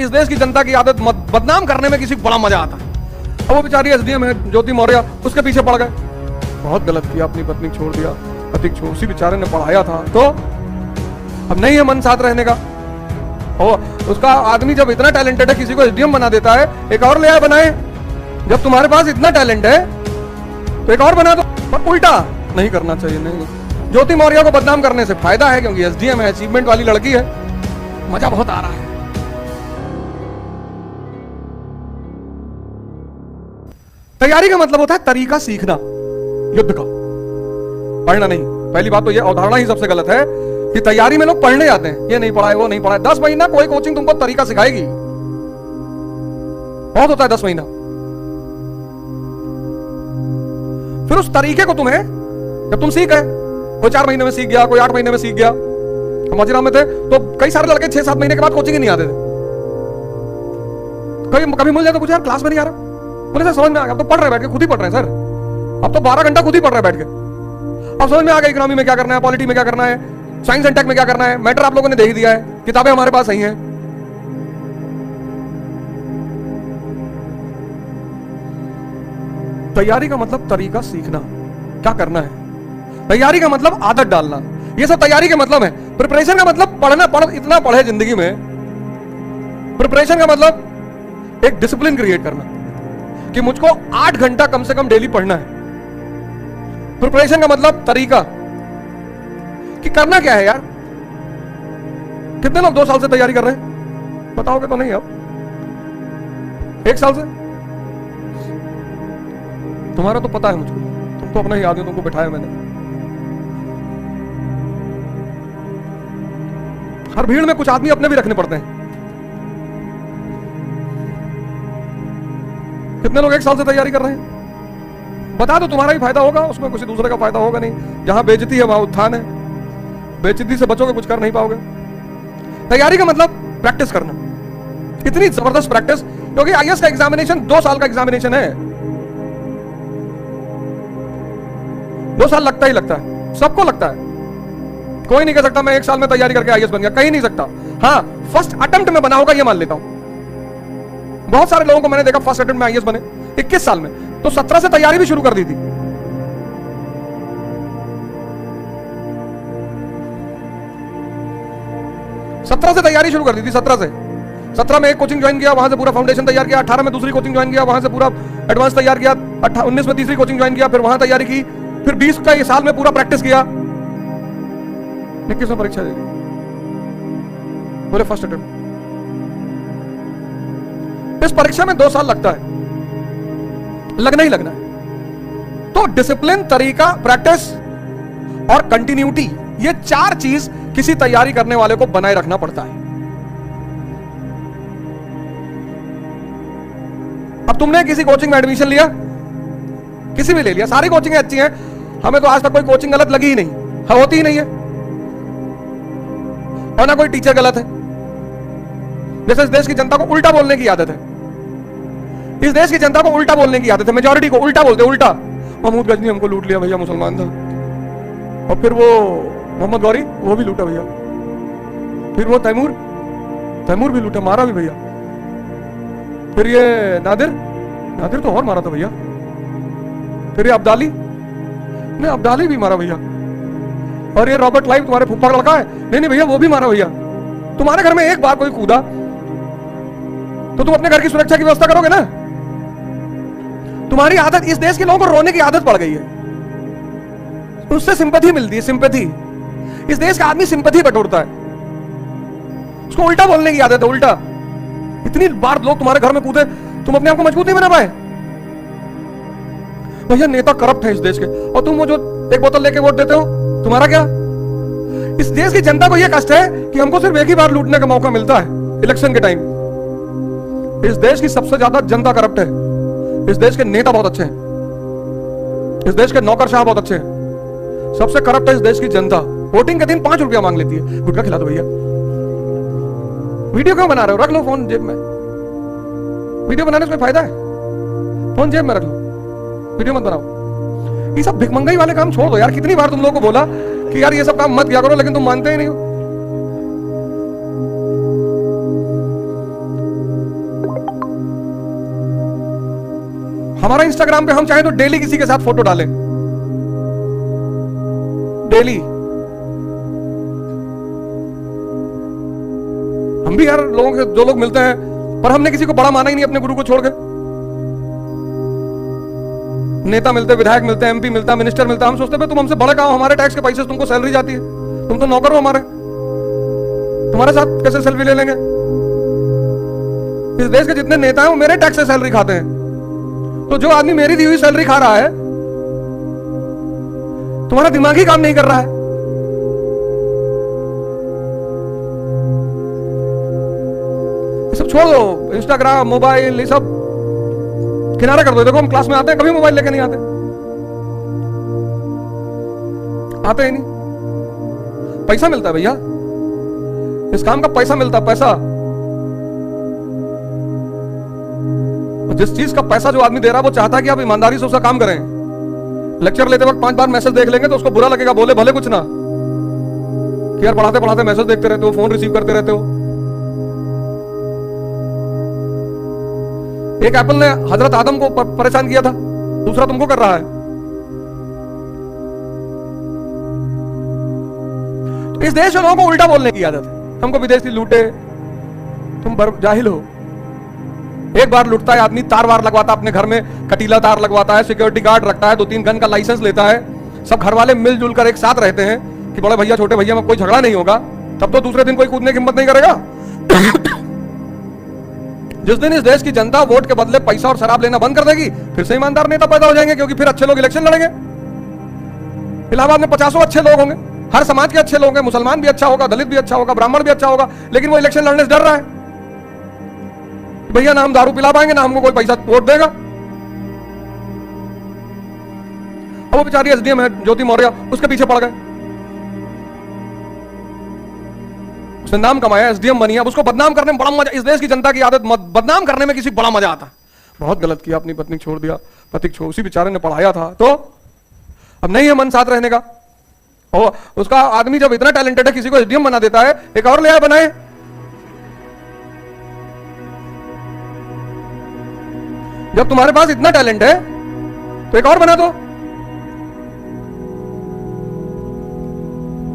इस देश की जनता की आदत बदनाम करने में किसी को बड़ा मजा आता है। अब वो बेचारी एसडीएम है ज्योति मौर्य, उसके पीछे पड़ गए, बहुत गलत किया, अपनी पत्नी छोड़ दिया, अधिक छोड़, उसी बेचारे ने पढ़ाया था, तो अब नहीं है मन साथ रहने का। उसका आदमी जब इतना टैलेंटेड है किसी को एसडीएम बना देता है, एक और ले आए बनाए। जब तुम्हारे पास इतना टैलेंट है तो एक और बना दो, पर उल्टा नहीं करना चाहिए। नहीं, ज्योति मौर्य को बदनाम करने से फायदा है, क्योंकि एसडीएम है, अचीवमेंट वाली लड़की है, मजा बहुत आ रहा है। तैयारी का मतलब होता है तरीका सीखना, युद्ध का, पढ़ना नहीं। पहली बात तो ये अवधारणा ही सबसे गलत है कि तैयारी में लोग पढ़ने जाते हैं, ये नहीं पढ़ा है वो नहीं पढ़ा है। 10 महीना कोई कोचिंग तुमको तरीका सिखाएगी, बहुत होता है 10 महीना। फिर उस तरीके को तुम्हें जब तुम सीख गए, कोई 4 महीने में सीख गया, कोई 8 महीने में सीख गया। हम माजीराम में थे तो कई सारे लड़के 6-7 महीने के बाद कोचिंग ही नहीं आते थे। कभी मिल जाए तो पूछा यार क्लास में नहीं आ रहा, बोले सर समझ में आ गया, अब तो पढ़ रहे बैठ के, खुद ही पढ़ रहे हैं सर, अब तो 12 घंटा खुद ही पढ़ रहे बैठ के, अब समझ में आ गया इकोनॉमी में क्या करना है, पॉलिटी में क्या करना है, साइंस एंड टेक में क्या करना है, मैटर आप लोगों ने दे ही दिया है, किताबें हमारे पास सही हैं। तैयारी का मतलब तरीका सीखना, क्या करना है। तैयारी का मतलब आदत डालना, ये सब तैयारी के मतलब है। प्रिपरेशन का मतलब पढ़ना, इतना पढ़े जिंदगी में। प्रिपरेशन का मतलब एक डिसिप्लिन क्रिएट करना कि मुझको 8 घंटा कम से कम डेली पढ़ना है। प्रिपरेशन का मतलब तरीका कि करना क्या है यार। कितने लोग 2 साल से तैयारी कर रहे हैं, बताओगे तो नहीं। अब 1 साल से तुम्हारा तो पता है मुझको, तुम तो अपना ही आदमी, तुमको बिठाया मैंने। हर भीड़ में कुछ आदमी अपने भी रखने पड़ते हैं। कितने लोग 1 साल से तैयारी कर रहे हैं, बता दो, तुम्हारा ही फायदा होगा, उसमें किसी दूसरे का फायदा होगा नहीं। जहां बेइज्जती है वहां उत्थान है, बेइज्जती से बचोगे कुछ कर नहीं पाओगे। तैयारी का मतलब प्रैक्टिस करना, इतनी जबरदस्त प्रैक्टिस, क्योंकि आईएएस का एग्जामिनेशन 2 साल का एग्जामिनेशन है। 2 साल लगता ही लगता है, सबको लगता है। कोई नहीं कह सकता मैं 1 साल में तैयारी करके आईएएस बन गया, कहीं नहीं सकता। हाँ, फर्स्ट अटेम्प्ट में बना होगा ये मान लेता हूं। बहुत सारे लोगों को मैंने देखा फर्स्ट अटेम्प्ट में आईएएस बने 21 साल में, तो 17 से तैयारी भी शुरू कर दी थी। सत्रह से तैयारी शुरू कर दी थी। 17 में एक कोचिंग ज्वाइन किया, वहां से पूरा फाउंडेशन तैयार किया। 18 में दूसरी कोचिंग ज्वाइन किया, वहां से पूरा एडवांस तैयार किया। 19 में तीसरी कोचिंग ज्वाइन किया, फिर वहां तैयारी की। फिर 20 का ये साल में पूरा प्रैक्टिस किया। 21 में परीक्षा दी, बोले फर्स्ट अटेम्प्ट। इस परीक्षा में 2 साल लगता है, लगना ही लगना है। तो डिसिप्लिन, तरीका, प्रैक्टिस और कंटिन्यूटी, ये 4 चीज किसी तैयारी करने वाले को बनाए रखना पड़ता है। अब तुमने किसी कोचिंग में एडमिशन लिया, किसी भी ले लिया, सारी कोचिंग अच्छी हैं, हमें तो आज तक कोई कोचिंग गलत लगी ही नहीं, होती ही नहीं है, और ना कोई टीचर गलत है। जैसे इस देश की जनता को उल्टा बोलने की आदत है, इस देश की जनता को उल्टा बोलने की आदत है, मेजॉरिटी को उल्टा बोलते, उल्टा। महमूद गजनी हमको लूट लिया भैया, मुसलमान था। और फिर वो मोहम्मद गौरी, वो भी लूटा भैया। फिर वो तैमूर भी लूटा, मारा भी भैया। फिर ये नादिर तो और मारा था भैया। फिर ये अब्दाली भी मारा भैया। और ये रॉबर्ट क्लाइव तुम्हारे फुफ्फा का लड़का है, नहीं भैया वो भी मारा भैया। तुम्हारे घर में एक बार कोई कूदा तो तुम अपने घर की सुरक्षा की व्यवस्था करोगे ना। तुम्हारी आदत, इस देश के लोगों को रोने की आदत पड़ गई है, उससे सिंपैथी मिलती है, सिंपैथी। इस देश का आदमी सिंपैथी बटोरता है, उसको उल्टा बोलने की आदत है, उल्टा। इतनी बार लोग तुम्हारे घर में कूदे, तुम अपने आप को मजबूत नहीं बना पाए। भैया नेता करप्ट है इस देश के, और तुम वो जो 1 बोतल लेके वोट देते हो, तुम्हारा क्या। इस देश की जनता को यह कष्ट है कि हमको सिर्फ एक ही बार लूटने का मौका मिलता है, इलेक्शन के टाइम। इस देश की सबसे ज्यादा जनता करप्ट है। इस देश के नेता बहुत अच्छे हैं, इस देश के नौकरशाह बहुत अच्छे हैं। सबसे करप्ट है इस देश की जनता। वोटिंग के दिन 5 रुपया मांग लेती है, गुटखा खिला दो भैया। वीडियो क्यों बना रहे हो, रख लो फोन जेब में। वीडियो बनाने से कोई फायदा है, फोन जेब में रख लो, वीडियो मत बनाओ। ये सब भिखमंगाई वाले काम छोड़ दो यार। कितनी बार तुम लोगों को बोला कि यार ये सब काम मत किया करो, लेकिन तुम मानते ही नहीं हो। हमारा इंस्टाग्राम पे हम चाहें तो डेली किसी के साथ फोटो डालें, डेली। हम भी यार लोगों के, जो लोग मिलते हैं, पर हमने किसी को बड़ा माना ही नहीं अपने गुरु को छोड़ के। नेता मिलते, विधायक मिलते, एमपी मिलता, मिनिस्टर मिलता, हम सोचते हैं तुम हमसे बड़े कहां, हमारे टैक्स के पैसे से तुमको सैलरी जाती है, तुम तो नौकर हो हमारे, तुम्हारे साथ कैसे सेल्फी ले लेंगे। इस देश के जितने नेता हैं वो मेरे टैक्स से सैलरी खाते हैं, तो जो आदमी मेरी दी हुई सैलरी खा रहा है, तुम्हारा दिमाग ही काम नहीं कर रहा है। ये सब छोड़ दो, इंस्टाग्राम, मोबाइल, ये सब किनारा कर दो। देखो हम क्लास में आते हैं, कभी मोबाइल लेके नहीं आते, आते ही नहीं। पैसा मिलता है भैया, इस काम का पैसा मिलता है, पैसा। जिस चीज का पैसा जो आदमी दे रहा है वो चाहता है कि आप ईमानदारी से उसका काम करें। लेक्चर लेते वक्त 5 बार मैसेज देख लेंगे तो उसको बुरा लगेगा, बोले भले कुछ ना कि यार पढ़ाते पढ़ाते मैसेज देखते रहते हो, फोन रिसीव करते रहते हो। एक एप्पल ने हजरत आदम को परेशान किया था, दूसरा तुमको कर रहा है। तो इस देश में लोगों को उल्टा बोलने की आदत है, हमको विदेशी लूटे, तुम जाहिल हो। एक बार लुटता है आदमी, तार वार लगवाता, अपने घर में कटीला तार लगवाता है, सिक्योरिटी गार्ड रखता है, 2-3 गन का लाइसेंस लेता है, सब घर वाले मिलजुल कर एक साथ रहते हैं कि बड़े भैया छोटे भैया में कोई झगड़ा नहीं होगा, तब तो दूसरे दिन कोई कूदने की हिम्मत नहीं करेगा। जिस दिन इस देश की जनता वोट के बदले पैसा और शराब लेना बंद कर देगी, फिर से ईमानदार नेता पैदा हो जाएंगे, क्योंकि फिर अच्छे लोग इलेक्शन लड़ेंगे। इलाहाबाद में 50 अच्छे लोग होंगे, हर समाज के अच्छे लोग हैं, मुसलमान भी अच्छा होगा, दलित भी अच्छा होगा, ब्राह्मण भी अच्छा होगा, लेकिन वो इलेक्शन लड़ने से डर रहा है भैया ना हम दारू पिला पाएंगे, ना हमको कोई पैसा वोट देगा। अब वो बेचारी एसडीएम है ज्योति मौर्य, उसके पीछे पड़ गए, उसने नाम कमाया, एसडीएम बनी, अब उसको बदनाम करने में बड़ा मजा। इस देश की जनता की आदत, बदनाम करने में किसी बड़ा मजा आता है। बहुत गलत किया, अपनी पत्नी छोड़ दिया, पति छोड़, उसी बेचारे ने पढ़ाया था, तो अब नहीं है मन साथ रहने का। और उसका आदमी जब इतना टैलेंटेड है, किसी को एसडीएम बना देता है, एक और ले आए बनाए। जब तुम्हारे पास इतना टैलेंट है तो एक और बना दो।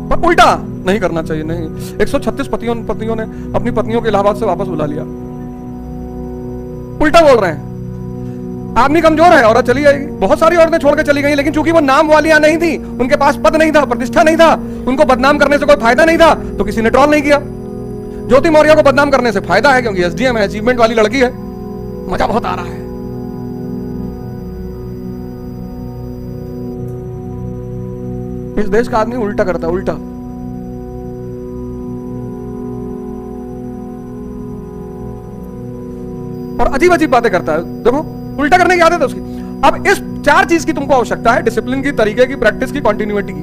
पर उल्टा नहीं करना चाहिए, नहीं। 136 पतियों ने अपनी पत्नियों को इलाहाबाद से वापस बुला लिया, उल्टा बोल रहे हैं। आदमी कमजोर है, औरत चली जाएगी, बहुत सारी औरतें छोड़ के चली गई, लेकिन चूंकि वो नाम वालियां नहीं थी, उनके पास पद नहीं था, प्रतिष्ठा नहीं था, उनको बदनाम करने से कोई फायदा नहीं था, तो किसी ने ट्रोल नहीं किया। ज्योति मौर्य को बदनाम करने से फायदा है, क्योंकि एसडीएम है, अचीवमेंट वाली लड़की है, मजा बहुत आ रहा है। इस देश का आदमी उल्टा करता है, उल्टा। और अजीब अजीब बातें करता है। देखो उल्टा करने की आदत है उसकी। अब इस 4 चीज की तुमको आवश्यकता है, डिसिप्लिन की, तरीके की, प्रैक्टिस की, कंटिन्यूटी की।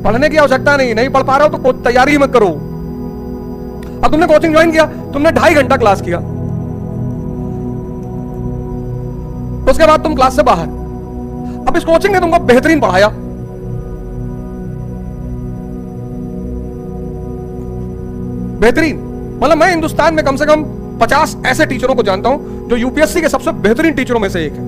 पढ़ने की आवश्यकता नहीं पढ़ पा रहे हो तो तैयारी ही मत करो। अब तुमने कोचिंग ज्वाइन किया, तुमने 2.5 घंटा क्लास किया, उसके बाद तुम क्लास से बाहर। अब इस कोचिंग ने तुमको बेहतरीन पढ़ाया, बेहतरीन, मतलब मैं हिंदुस्तान में कम से कम 50 ऐसे टीचरों को जानता हूं जो यूपीएससी के सबसे बेहतरीन टीचरों में से एक है।